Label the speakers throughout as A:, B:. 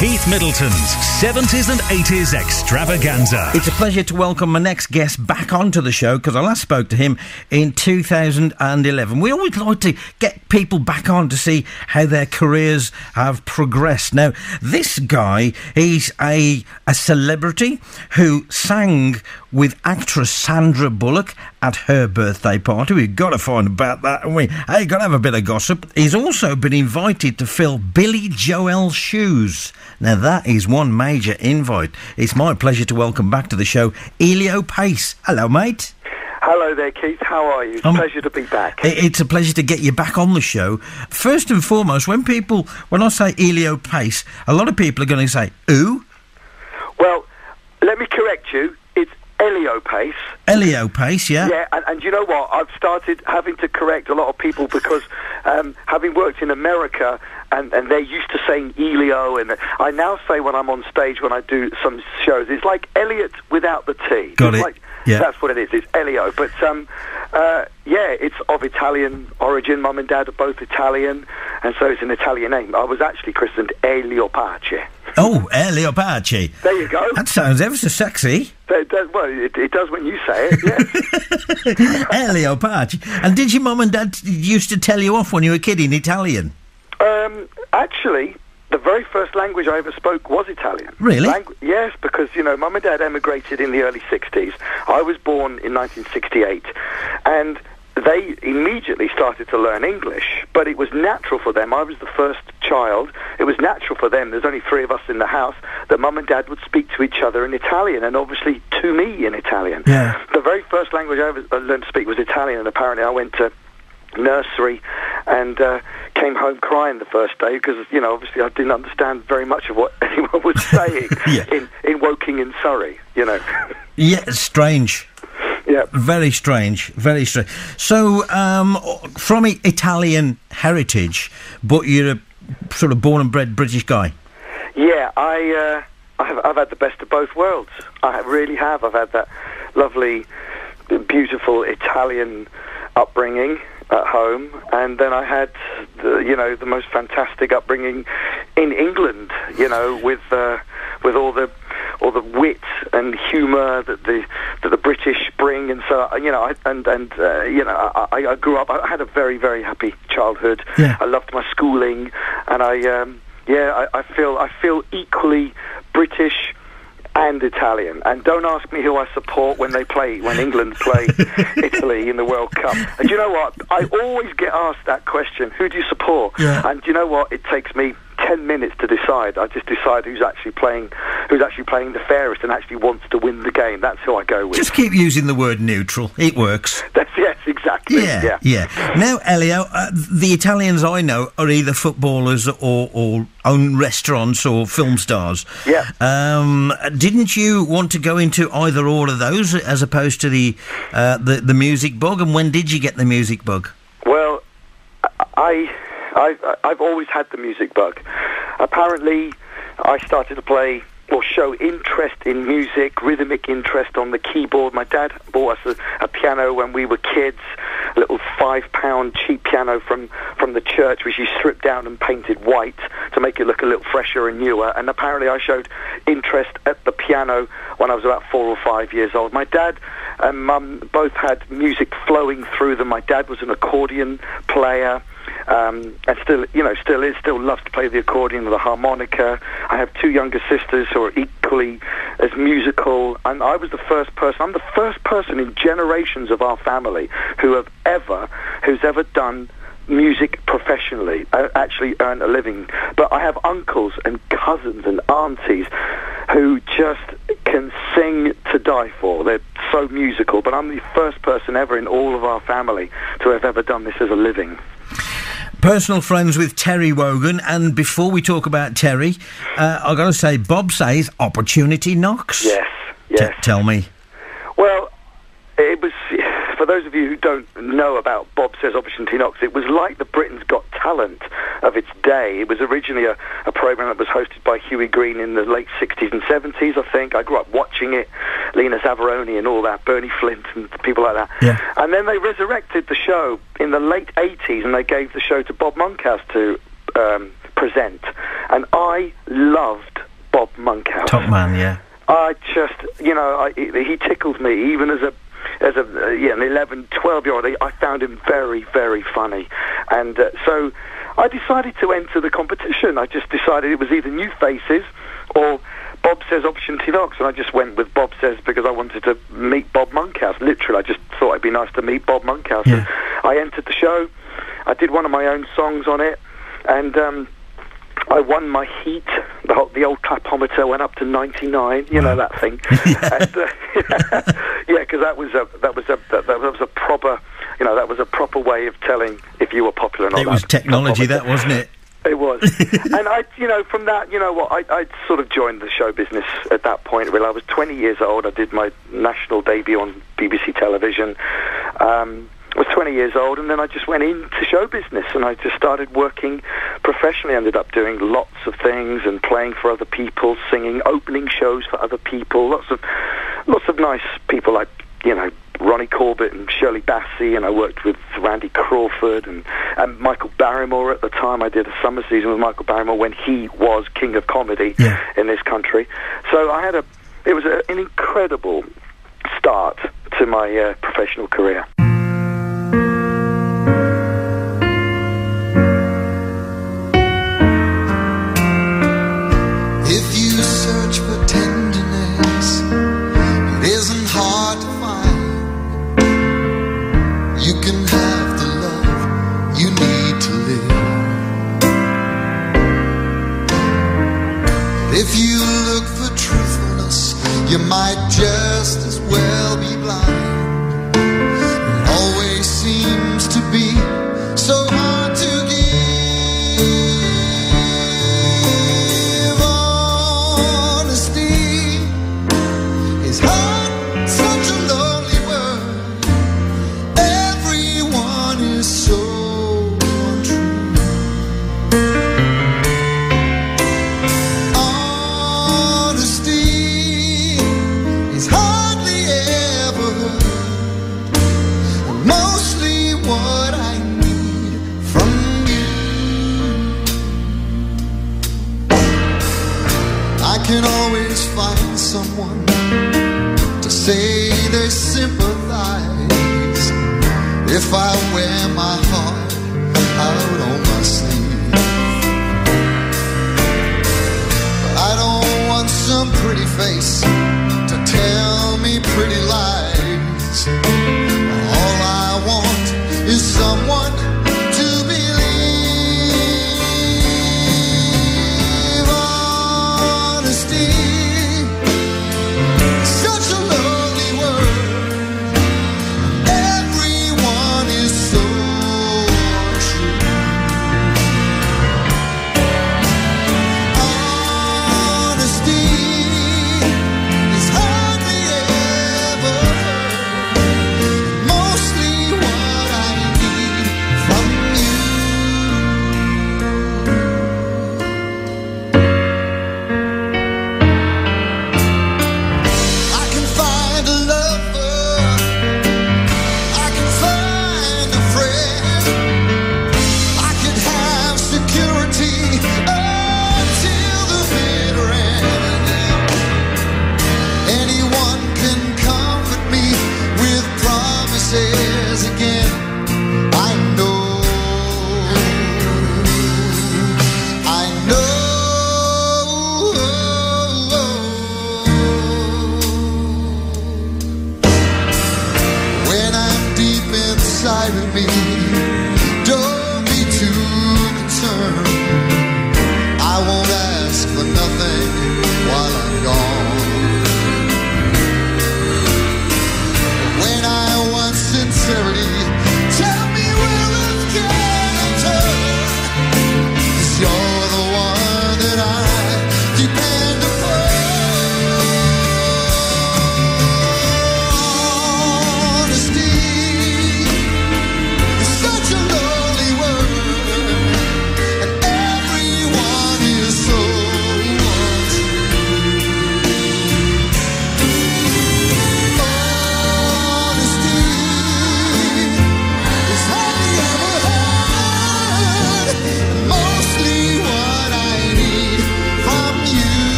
A: Keith Middleton's 70s and 80s extravaganza.
B: It's a pleasure to welcome my next guest back onto the show, because I last spoke to him in 2011. We always like to get people back on to see how their careers have progressed. Now, this guy, he's a celebrity who sang with actress Sandra Bullock at her birthday party. We've got to find about that, haven't we? Hey, got to have a bit of gossip. He's also been invited to fill Billy Joel's shoes. Now, that is one major invite. It's my pleasure to welcome back to the show Elio Pace. Hello, mate.
C: Hello there, Keith. How are you? It's a pleasure to be back.
B: It's a pleasure to get you back on the show. First and foremost, when I say Elio Pace, a lot of people are going to say, ooh?
C: Well, let me correct you. It's Elio Pace.
B: Elio Pace, yeah.
C: Yeah, and you know what? I've started having to correct a lot of people because having worked in America, and they're used to saying Elio, and I now say when I'm on stage, when I do some shows, it's like Elliot without the T.
B: Got it.
C: Like,
B: yeah.
C: That's what it is. It's Elio. But, yeah, it's of Italian origin. Mum and Dad are both Italian, and so it's an Italian name. I was actually christened Elio Pace.
B: Oh, Elio Pace.
C: There you go.
B: That sounds ever so sexy.
C: It does when you say it, yes.
B: Elio Pace. And did your mum and dad used to tell you off when you were a kid in Italian?
C: Actually, the very first language I ever spoke was Italian.
B: Really?
C: Yes, because, Mum and Dad emigrated in the early 60s. I was born in 1968, and they immediately started to learn English, but it was natural for them. I was the first child. It was natural for them. There's only 3 of us in the house, that Mum and Dad would speak to each other in Italian, and obviously to me in Italian.
B: Yeah.
C: The very first language I ever learned to speak was Italian, and apparently I went to nursery and came home crying the first day because, obviously I didn't understand very much of what anyone was saying.
B: Yeah.
C: in Woking in Surrey,
B: Yeah, strange.
C: Yeah.
B: Very strange, very strange. So, from Italian heritage, but you're a sort of born and bred British guy?
C: Yeah, I've had the best of both worlds. I really have. I've had that lovely, beautiful Italian upbringing at home, and then I had the most fantastic upbringing in England, with all the wit and humour that the British bring, and so I grew up. I had a very, very happy childhood.
B: Yeah.
C: I loved my schooling, and I feel equally British and Italian. And don't ask me who I support when England play Italy in the World Cup. And do you know what? I always get asked that question, who do you support?
B: Yeah.
C: And do you know what? It takes me 10 minutes to decide. I just decide who's actually playing the fairest and actually wants to win the game. That's who I go with.
B: Just keep using the word neutral. It works.
C: Yes, exactly.
B: Yeah. Now, Elio, the Italians I know are either footballers or own restaurants or film stars.
C: Yeah.
B: Didn't you want to go into either or of those as opposed to the music bug? And when did you get the music bug?
C: Well, I've always had the music bug. Apparently, I started to show interest in music, rhythmic interest on the keyboard. My dad bought us a piano when we were kids, a little £5 cheap piano from the church, which he stripped down and painted white to make it look a little fresher and newer. And apparently I showed interest at the piano when I was about 4 or 5 years old. My dad and Mum both had music flowing through them. My dad was an accordion player. And still loves to play the accordion or the harmonica. I have 2 younger sisters who are equally as musical, and I'm the first person in generations of our family who's ever done music professionally, actually earn a living. But I have uncles and cousins and aunties who just can sing to die for. They're so musical, but I'm the first person ever in all of our family to have ever done this as a living.
B: Personal friends with Terry Wogan, and before we talk about Terry, I've got to say, Bob says opportunity knocks.
C: Yes.
B: Tell me.
C: Well, it was, for those of you who don't know about Bob Says Opportunity Knocks, it was like the Britain's Got Talent of its day. It was originally a program that was hosted by Huey Green in the late 60s and 70s, I think. I grew up watching it, Lena Zavaroni and all that, Bernie Flint and people like that.
B: Yeah.
C: And then they resurrected the show in the late 80s, and they gave the show to Bob Monkhouse to present. And I loved Bob Monkhouse.
B: Top man, yeah.
C: I just, he tickled me, even as an 11, 12-year-old. I found him very, very funny. And so I decided to enter the competition. I just decided it was either New Faces or Bob Says Opportunity Knocks, and I just went with Bob Says because I wanted to meet Bob Monkhouse. Literally, I just thought it'd be nice to meet Bob Monkhouse.
B: Yeah.
C: I entered the show. I did one of my own songs on it, and I won my heat. The old clapometer went up to 99. You know that thing. Yeah, because that was a proper, that was a proper way of telling if you were popular or not.
B: It was technology, that wasn't it?
C: It was. And from that, I sort of joined the show business at that point. Well, I was 20 years old. I did my national debut on BBC television. I was 20 years old, and then I just went into show business, and I just started working professionally. Ended up doing lots of things and playing for other people, singing, opening shows for other people. Lots of nice people like, Ronnie Corbett and Shirley Bassey, and I worked with Randy Crawford and Michael Barrymore at the time. I did a summer season with Michael Barrymore when he was king of comedy in this country. So it was an incredible start to my professional career.
D: If you search for tenderness, it isn't hard to find. You can have the love you need to live. If you look for truthfulness, you might just as well be blind. It always seems to be so hard to give. Honesty is hard, such a lonely word. Everyone is so untrue. Honesty is hardly ever heard, and mostly what I need from you. I can always find someone to say they sympathize if I wear my heart out on my sleeve. But I don't want some pretty face to tell me pretty lies. All I want is someone to believe. Honesty, such a lonely word. Everyone is so untrue. Honesty is hardly ever heard, mostly what I need from you. I can find a lover, I can find a friend, I could have security until the bitter end. Anyone can comfort me with promises again. I know. When I'm deep inside of me, don't be too concerned. I won't ask for nothing while I'm gone. When I want sincerity, tell me will it get turned? 'Cause you're the one that I depend upon. Honesty is such a lonely word, and everyone is so untrue. Honesty is hardly ever heard, mostly what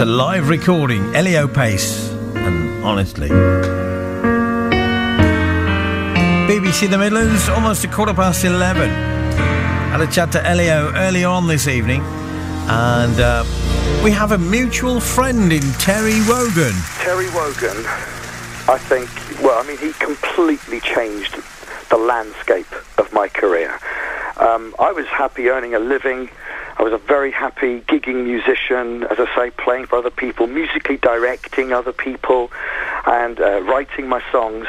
B: live recording, Elio Pace, and honestly. BBC The Midlands, almost 11:15. Had a chat to Elio earlier on this evening, and we have a mutual friend in Terry Wogan.
C: Terry Wogan, I think, he completely changed the landscape of my career. I was happy earning a living. I was a very happy gigging musician, as I say, playing for other people, musically directing other people, and writing my songs.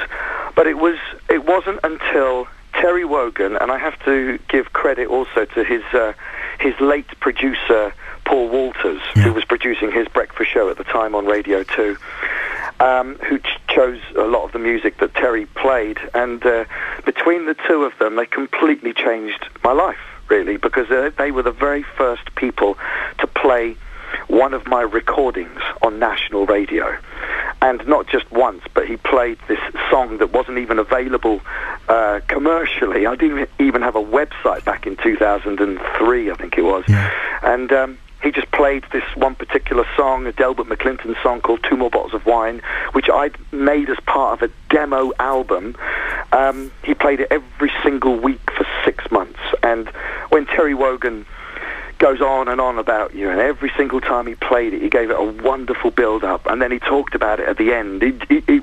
C: But it wasn't until Terry Wogan, and I have to give credit also to his late producer Paul Walters, who was producing his breakfast show at the time on Radio 2, who chose a lot of the music that Terry played, and between the two of them, they completely changed my life, really, because they were the very first people to play one of my recordings on national radio. And not just once, but he played this song that wasn't even available commercially. I didn't even have a website back in 2003, I think it was. Yeah. And he just played this one particular song, a Delbert McClinton song called Two More Bottles of Wine, which I'd made as part of a demo album. He played it every single week for 6 months. And when Terry Wogan goes on and on about you, and every single time he played it, he gave it a wonderful build-up, and then he talked about it at the end. It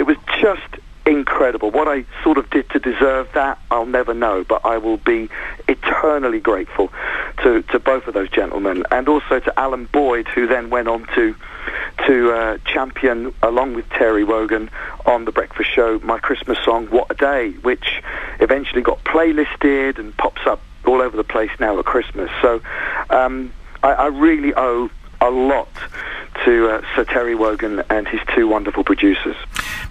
C: was just incredible. What I sort of did to deserve that, I'll never know, but I will be eternally grateful to both of those gentlemen, and also to Alan Boyd, who then went on to champion, along with Terry Wogan, on The Breakfast Show, my Christmas song, What a Day, which eventually got playlisted and pops up all over the place now at Christmas. So I really owe a lot to Sir Terry Wogan and his two wonderful producers.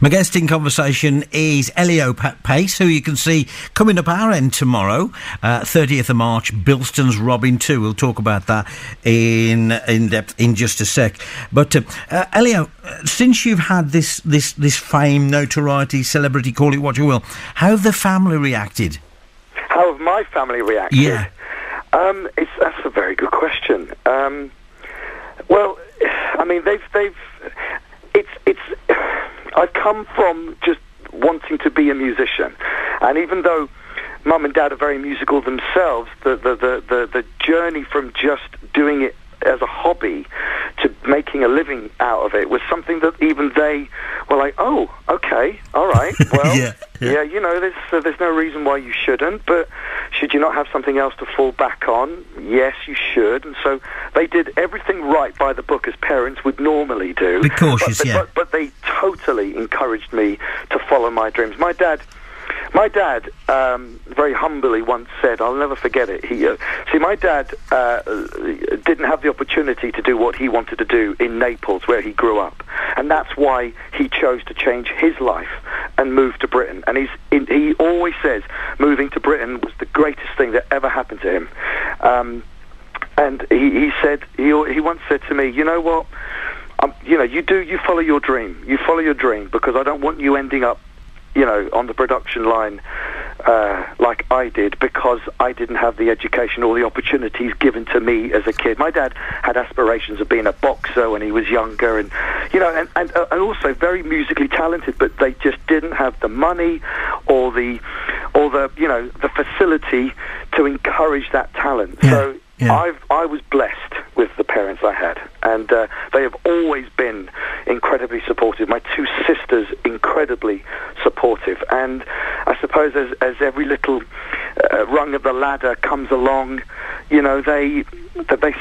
B: My guest in conversation is Elio Pace, who you can see coming up our end tomorrow, 30th of March, Bilston's Robin 2. We'll talk about that in depth in just a sec. But Elio, since you've had this fame, notoriety, celebrity, call it what you will, how have the family reacted?
C: How have my family reacted?
B: Yeah.
C: That's a very good question. Well, I mean, I've come from just wanting to be a musician, and even though Mum and Dad are very musical themselves, the journey from just doing it as a hobby to making a living out of it was something that even they were like, oh, okay, all right, well, yeah, you know, there's no reason why you shouldn't, but should you not have something else to fall back on? Yes, you should. And so they did everything right by the book, as parents would normally do.
B: Be cautious,
C: but they totally encouraged me to follow my dreams. My dad, very humbly once said, I'll never forget it. My dad didn't have the opportunity to do what he wanted to do in Naples, where he grew up, and that's why he chose to change his life and move to Britain. And he always says moving to Britain was the greatest thing that ever happened to him. And he once said to me, you know what? You follow your dream. You follow your dream, because I don't want you ending up, on the production line like I did, because I didn't have the education or the opportunities given to me as a kid. My dad had aspirations of being a boxer when he was younger, and also very musically talented, but they just didn't have the money or the facility to encourage that talent. Yeah. So I was blessed with the parents I had, and they have always been incredibly supportive. My two sisters, incredibly supportive, and I suppose as every little rung of the ladder comes along, they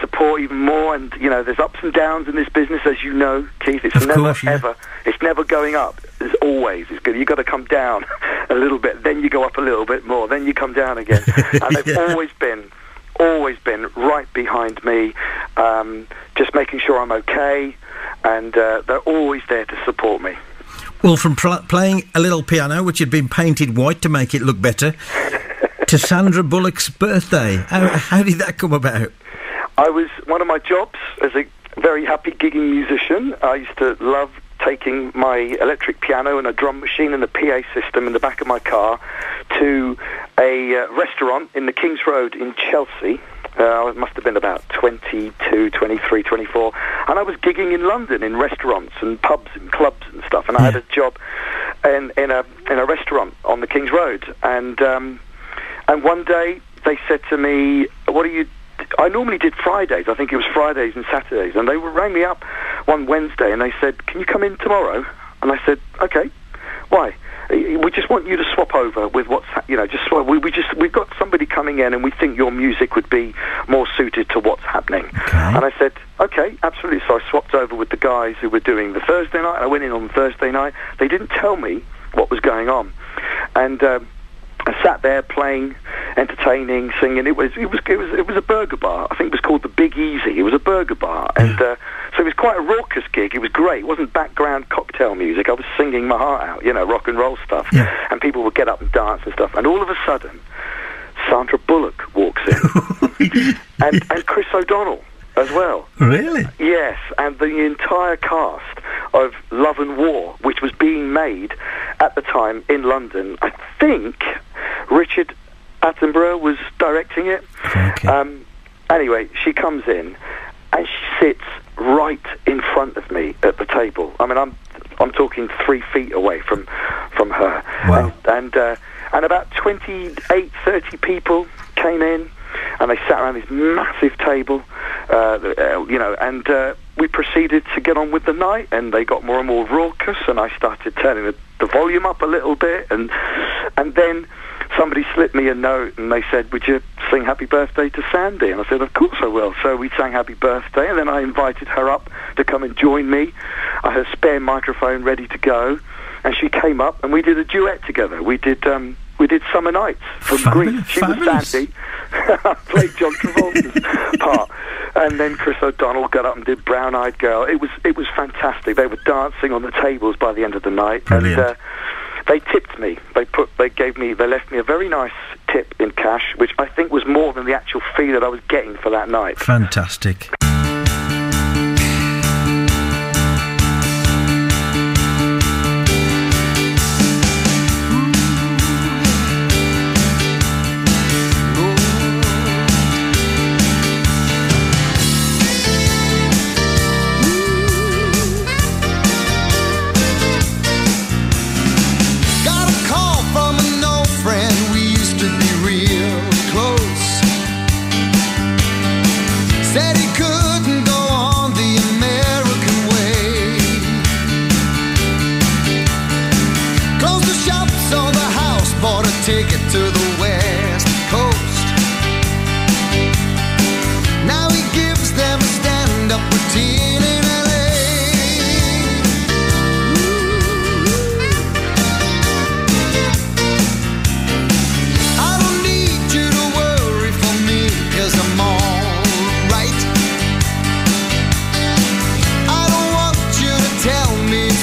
C: support even more. And there's ups and downs in this business, as you know, Keith. It's it's never going up. It's always, it's good. You've got to come down a little bit, then you go up a little bit more, then you come down again. And they've always been right behind me, just making sure I'm okay, and they're always there to support me.
B: Well, from playing a little piano, which had been painted white to make it look better, to Sandra Bullock's birthday, how did that come about?
C: One of my jobs as a very happy gigging musician, I used to love taking my electric piano and a drum machine and a PA system in the back of my car to a restaurant in the King's Road in Chelsea, I must have been about 22, 23, 24, and I was gigging in London in restaurants and pubs and clubs and stuff, and I had a job in a restaurant on the King's Road, and one day they said to me, "What are you?" I normally did Fridays. I think it was Fridays and Saturdays, and they rang me up one Wednesday and they said, "Can you come in tomorrow?" And I said, "Okay." "Why?" "We just want you to swap over with what's, just swap. We've got somebody coming in and we think your music would be more suited to what's happening."
B: Okay.
C: And I said, "Okay, absolutely." So I swapped over with the guys who were doing the Thursday night. I went in on Thursday night. They didn't tell me what was going on, and I sat there playing, entertaining, singing. It was a burger bar. I think it was called the Big Easy. It was a burger bar, and so it was quite a raucous gig. It was great. It wasn't background cocktail music. I was singing my heart out, rock and roll stuff, and people would get up and dance and stuff. And all of a sudden, Sandra Bullock walks in, and Chris O'Donnell as well.
B: Really?
C: Yes, and the entire cast of Love and War, which was being made at the time in London. I think Richard Attenborough was directing it.
B: Okay.
C: Anyway, she comes in and she sits right in front of me at the table. I mean, I'm talking 3 feet away from her.
B: Wow.
C: And about 28, 30 people came in, and they sat around this massive table, and we proceeded to get on with the night, and they got more and more raucous, and I started turning the volume up a little bit, and then somebody slipped me a note, and they said, "Would you sing Happy Birthday to Sandy?" And I said, "Of course I will." So we sang Happy Birthday, and then I invited her up to come and join me. I had a spare microphone ready to go, and she came up, and we did a duet together. We did Summer Nights from Greece. She was Sandy. I played John Travolta's part. And then Chris O'Donnell got up and did Brown Eyed Girl. It was fantastic. They were dancing on the tables by the end of the night.
B: Brilliant.
C: And they tipped me. They left me a very nice tip in cash, which I think was more than the actual fee that I was getting for that night.
B: Fantastic.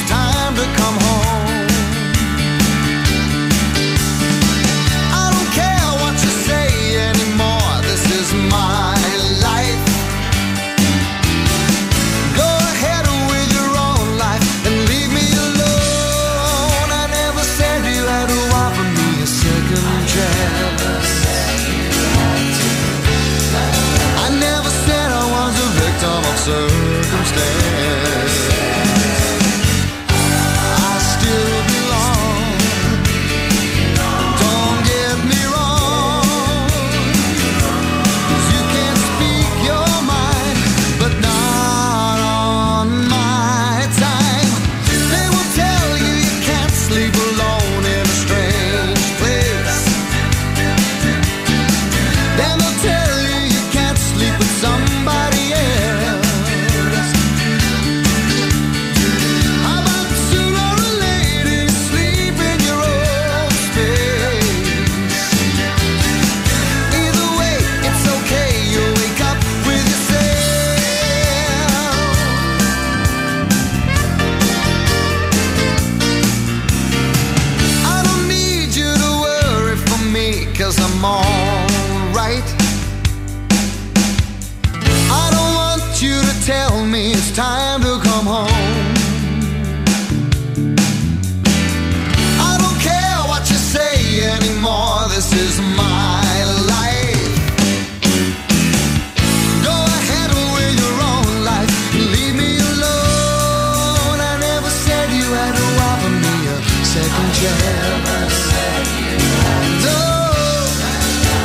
D: Time to come home. No,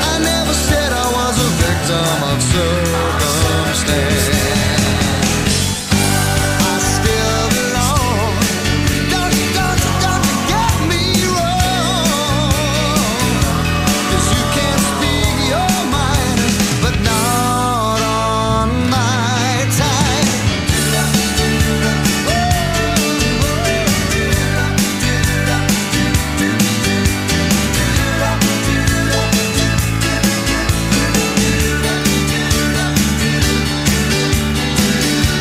D: I never said I was a victim of circumstance. I still belong. Don't get me wrong. 'Cause you can speak your mind, but not on my time.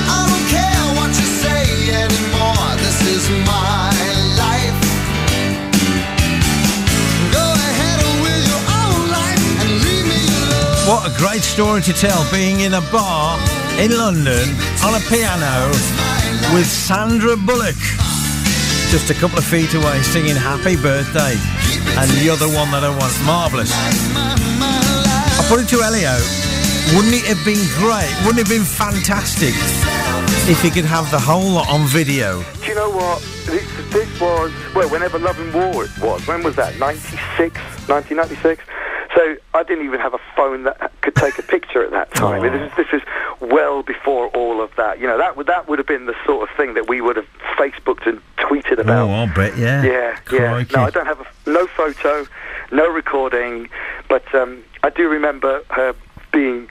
D: I don't care what you say anymore. This is my life. Go ahead with your own life and leave me alone.
B: What a great story to tell, being in a bar in London on a piano with Sandra Bullock, just a couple of feet away, singing Happy Birthday and You're the One That I Want. Marvellous. I put it to Elio, wouldn't it have been great, wouldn't it have been fantastic if you could have the whole lot on video?
C: Do you know what? This was, well, whenever Love and War it was. When was that? 1996? So I didn't even have a phone that could take a picture at that time. This is well before all of that. You know, that would have been the sort of thing that we would have Facebooked and tweeted about.
B: Oh, I'll bet, yeah.
C: Yeah. No, I don't have no photo, no recording, but I do remember her being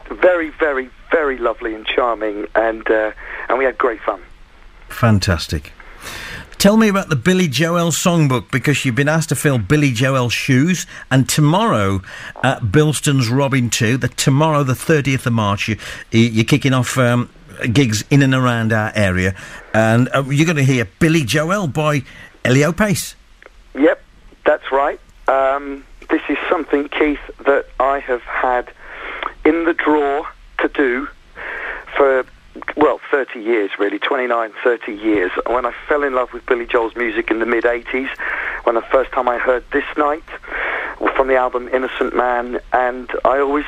C: very, very, very lovely and charming, and we had great fun.
B: Fantastic. Tell me about the Billy Joel Songbook, because you've been asked to fill Billy Joel's shoes, and tomorrow at Bilston's Robin 2, tomorrow the 30th of March, you're kicking off gigs in and around our area, and you're going to hear Billy Joel by Elio Pace.
C: Yep, that's right. This is something, Keith, that I have had in the drawer to do for, well, 30 years, really, 29, 30 years. When I fell in love with Billy Joel's music in the mid-'80s, when the first time I heard This Night from the album Innocent Man, and I always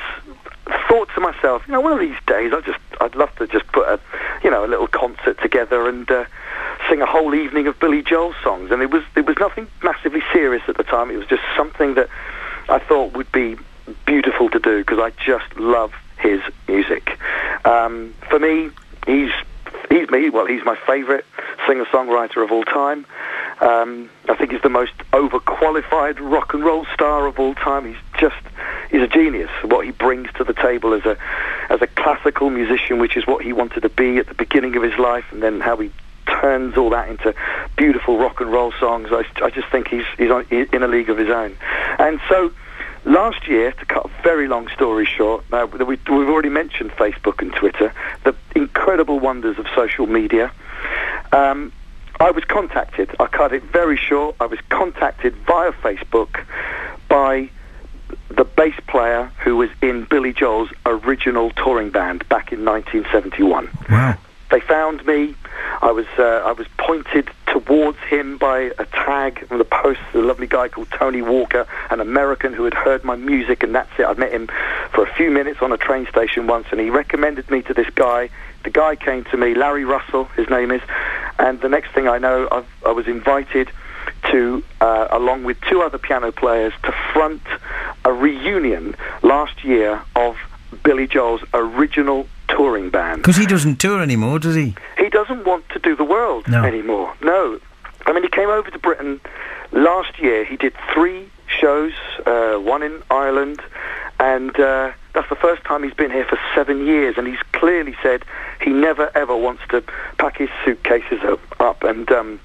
C: thought to myself, you know, one of these days I'd love to just put a little concert together and sing a whole evening of Billy Joel songs. And it was nothing massively serious at the time. It was just something that I thought would be beautiful to do, because I just love his music. For me, he's my favourite singer-songwriter of all time. I think he's the most overqualified rock and roll star of all time. He's a genius. What he brings to the table as a classical musician, which is what he wanted to be at the beginning of his life, and then how he turns all that into beautiful rock and roll songs. I just think he's in a league of his own. And so last year, to cut a very long story short, we've already mentioned Facebook and Twitter, the incredible wonders of social media. I was contacted, I cut it very short, I was contacted via Facebook by the bass player who was in Billy Joel's original touring band back in 1971.
B: Wow.
C: They found me. I was pointed towards him by a tag from the post. A lovely guy called Tony Walker, an American who had heard my music, and that's it. I met him for a few minutes on a train station once, and he recommended me to this guy. The guy came to me, Larry Russell, his name is, and the next thing I know, I was invited to, along with two other piano players, to front a reunion last year of Billy Joel's original touring band.
B: Because he doesn't tour anymore, does he?
C: He doesn't want to do the world anymore. No. I mean, he came over to Britain last year. He did 3 shows, one in Ireland, and that's the first time he's been here for 7 years, and he's clearly said he never ever wants to pack his suitcases up and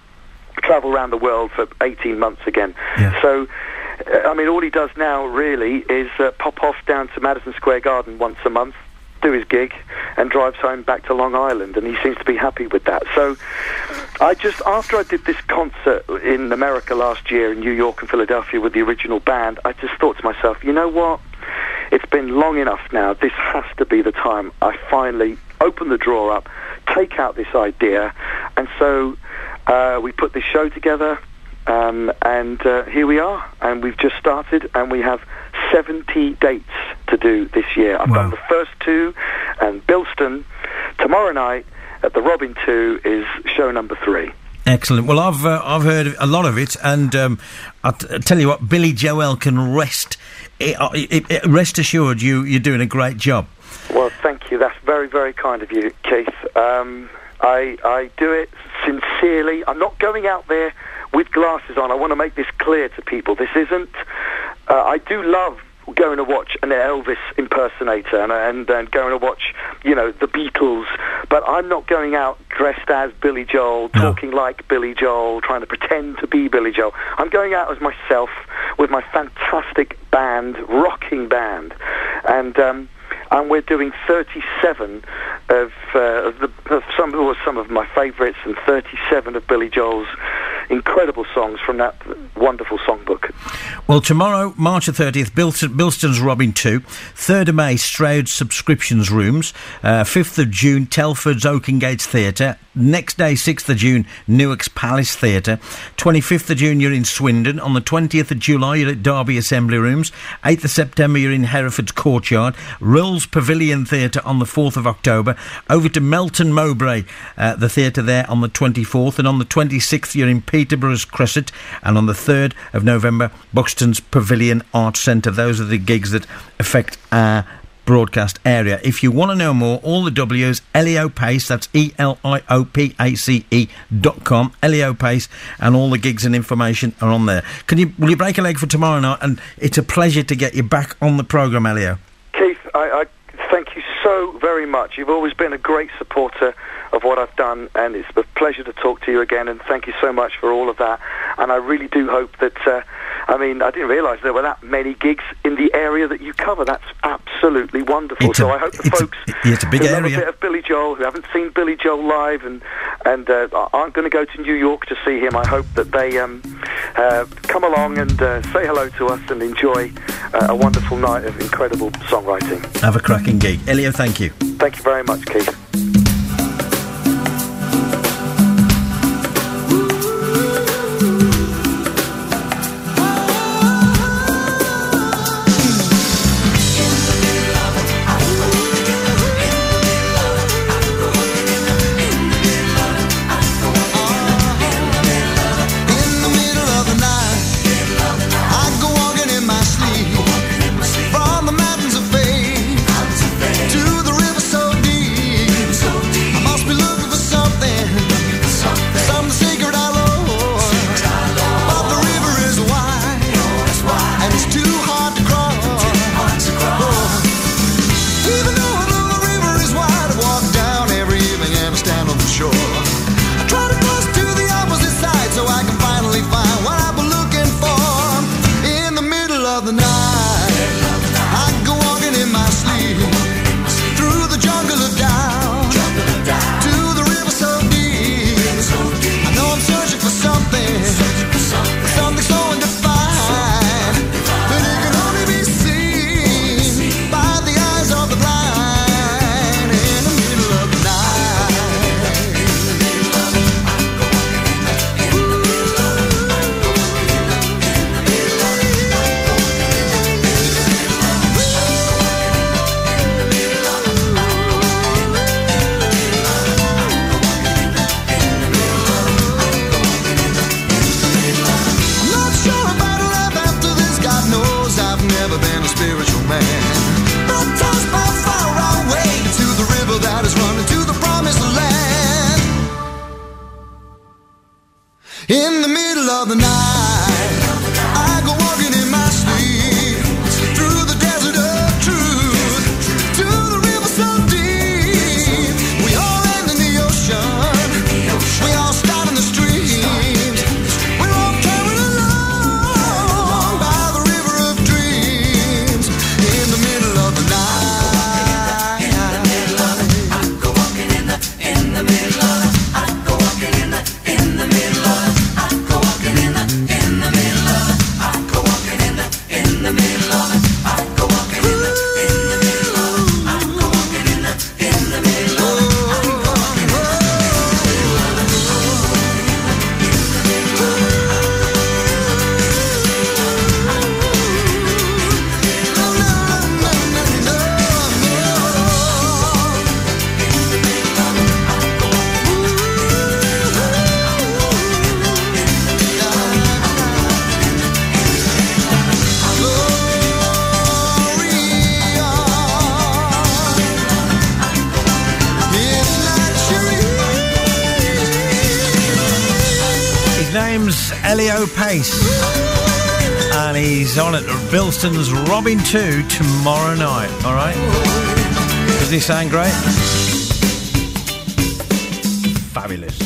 C: travel around the world for 18 months again.
B: Yeah.
C: So, I mean, all he does now really is pop off down to Madison Square Garden once a month, do his gig, and drives home back to Long Island, and he seems to be happy with that. So after I did this concert in America last year, in New York and Philadelphia with the original band, I just thought to myself, you know what? It's been long enough now. This has to be the time I finally open the drawer up, take out this idea, and so we put this show together, and here we are, and we've just started, and we have 70 dates to do this year. I've done the first 2, and Bilston tomorrow night at the Robin 2 is show number 3.
B: Excellent. Well, I've heard a lot of it, and I tell you what, Billy Joel can rest assured you're doing a great job.
C: Well, thank you. That's very, very kind of you, Keith. I do it sincerely. I'm not going out there with glasses on. I want to make this clear to people. This isn't... I do love going to watch an Elvis impersonator and going to watch, you know, the Beatles, but I'm not going out dressed as Billy Joel, talking like Billy Joel, trying to pretend to be Billy Joel. I'm going out as myself with my fantastic band, rocking band, and we're doing 37 of some of my favourites and 37 of Billy Joel's incredible songs from that wonderful songbook.
B: Well, tomorrow, March the 30th, Bilston's Robin 2, 3rd of May, Stroud's Subscriptions Rooms, 5th of June, Telford's Oakengates Theatre, next day, 6th of June, Newark's Palace Theatre, 25th of June, you're in Swindon, on the 20th of July, you're at Derby Assembly Rooms, 8th of September, you're in Hereford's Courtyard, Rill's Pavilion Theatre on the 4th of October, over to Melton Mowbray, the theatre there on the 24th, and on the 26th, you're in Peterborough's Crescent, and on the 3rd of November, Buxton's Pavilion Arts Centre. Those are the gigs that affect our broadcast area. If you want to know more, all the W's, Elio Pace, that's ELIOPACE.com, Elio Pace, and all the gigs and information are on there. Will you break a leg for tomorrow night? And it's a pleasure to get you back on the programme, Elio.
C: Keith, I thank you so very much. You've always been a great supporter of what I've done, and it's a pleasure to talk to you again, and thank you so much for all of that. And I really do hope that, I didn't realise there were that many gigs in the area that you cover. That's absolutely wonderful. So I hope the folks
B: it's a big
C: who
B: area.
C: love a bit of Billy Joel, who haven't seen Billy Joel live and aren't going to go to New York to see him, I hope that they come along and say hello to us and enjoy a wonderful night of incredible songwriting.
B: Have a cracking gig. Elio, thank you.
C: Thank you very much, Keith.
D: In the middle of the night, I go walking in my sleep through the desert of truth to the river so deep. We all end in the ocean, we all start in the streams. We're all carried along by the river of dreams. In the middle of the night, I go walking in the middle of the, I go walking in the middle of the, I go walking in the
B: Elio Pace. And he's on at Bilston's Robin 2 tomorrow night, alright? Does he sound great? Fabulous.